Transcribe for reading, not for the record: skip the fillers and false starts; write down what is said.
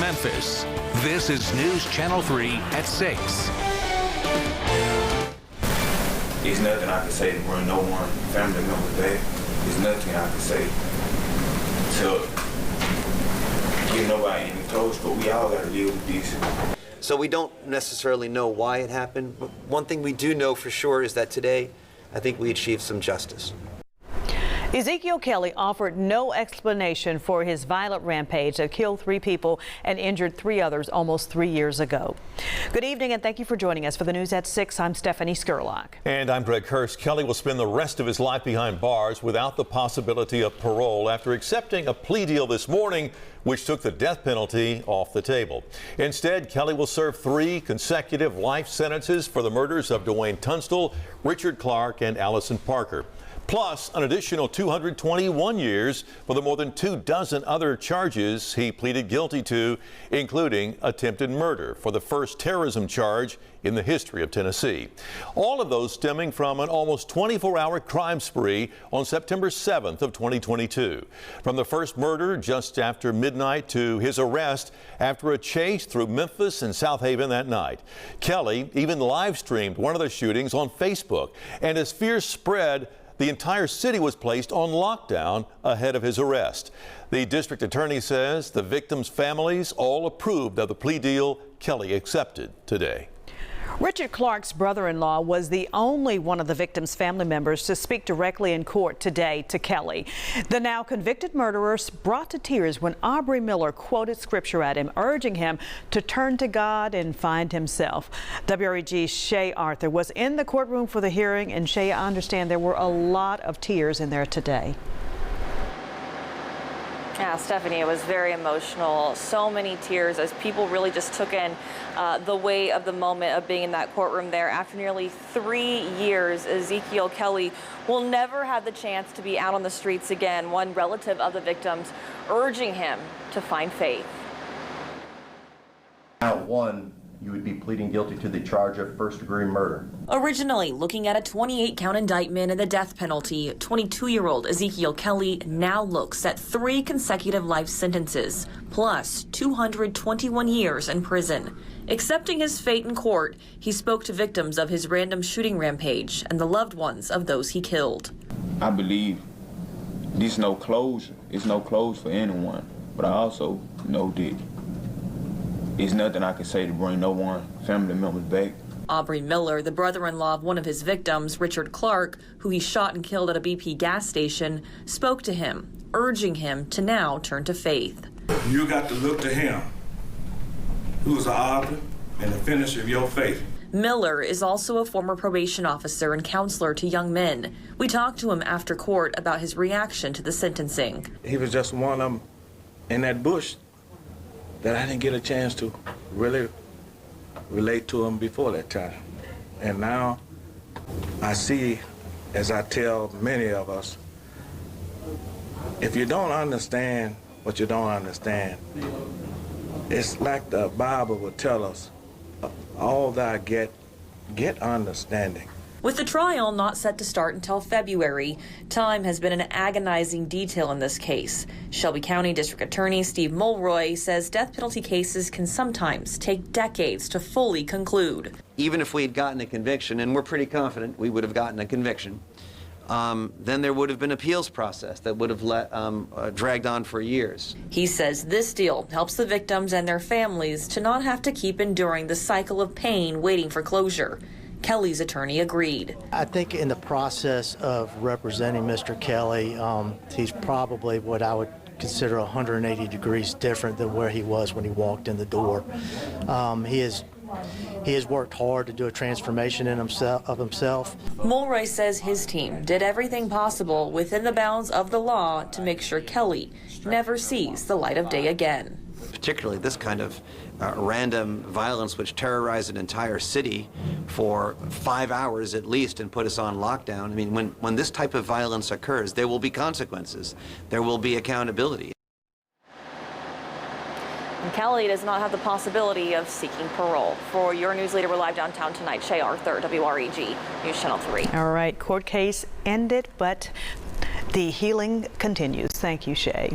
Memphis. This is News Channel 3 at 6. There's nothing I can say to bring no one family member back. There's nothing I can say to give nobody any closure, but we all got to live with this. So we don't necessarily know why it happened, but one thing we do know for sure is that today, I think we achieved some justice. Ezekiel Kelly offered no explanation for his violent rampage that killed 3 people and injured 3 others almost 3 years ago. Good evening and thank you for joining us for the news at 6. I'm Stephanie Skurlock. And I'm Greg Hurst. Kelly will spend the rest of his life behind bars without the possibility of parole after accepting a plea deal this morning, which took the death penalty off the table. Instead, Kelly will serve 3 consecutive life sentences for the murders of Dwayne Tunstall, Richard Clark, and Allison Parker, plus an additional 221 years for the more than 24 other charges he pleaded guilty to, including attempted murder for the first terrorism charge in the history of Tennessee. All of those stemming from an almost 24-hour crime spree on September 7th of 2022. From the first murder just after midnight to his arrest after a chase through Memphis and South Haven that night. Kelly even live streamed one of the shootings on Facebook, and as fears spread, the entire city was placed on lockdown ahead of his arrest. The district attorney says the victims' families all approved of the plea deal Kelly accepted today. Richard Clark's brother-in-law was the only one of the victim's family members to speak directly in court today to Kelly. The now convicted murderer brought to tears when Aubrey Miller quoted scripture at him, urging him to turn to God and find himself. WREG's Shay Arthur was in the courtroom for the hearing, and Shay, I understand there were a lot of tears in there today. Yeah, Stephanie, it was very emotional. So many tears as people really just took in the weight of the moment of being in that courtroom there. After nearly 3 years, Ezekiel Kelly will never have the chance to be out on the streets again. One relative of the victims urging him to find faith. Count 1, you would be pleading guilty to the charge of first-degree murder. Originally looking at a 28-count indictment and the death penalty, 22-year-old Ezekiel Kelly now looks at 3 consecutive life sentences, plus 221 years in prison. Accepting his fate in court, he spoke to victims of his random shooting rampage and the loved ones of those he killed. I believe there's no closure. It's no closure for anyone, but I also know that there's nothing I can say to bring no one family member back. Aubrey Miller, the brother-in-law of one of his victims, Richard Clark, who he shot and killed at a BP gas station, spoke to him, urging him to now turn to faith. You got to look to him, who is the author and the finisher of your faith. Miller is also a former probation officer and counselor to young men. We talked to him after court about his reaction to the sentencing. He was just one of them in that bush that I didn't get a chance to really relate to him before that time. And now I see, as I tell many of us, if you don't understand what you don't understand, it's like the Bible would tell us, all that get understanding. With the trial not set to start until February, time has been an agonizing detail in this case. Shelby County District Attorney Steve Mulroy says death penalty cases can sometimes take decades to fully conclude. Even if we had gotten a conviction, and we're pretty confident we would have gotten a conviction, then there would have been an appeals process that would have dragged on for years. He says this deal helps the victims and their families to not have to keep enduring the cycle of pain waiting for closure. Kelly's attorney agreed. I think in the process of representing Mr. Kelly, he's probably what I would consider 180 degrees different than where he was when he walked in the door. He has worked hard to do a transformation of himself. Mulroy says his team did everything possible within the bounds of the law to make sure Kelly never sees the light of day again. Particularly this kind of random violence which terrorized an entire city for 5 hours at least and put us on lockdown. I mean, when this type of violence occurs, there will be consequences. There will be accountability. And Kelly does not have the possibility of seeking parole. For your news leader, we're live downtown tonight. Shay Arthur, WREG News Channel 3. All right, court case ended, but the healing continues. Thank you, Shay.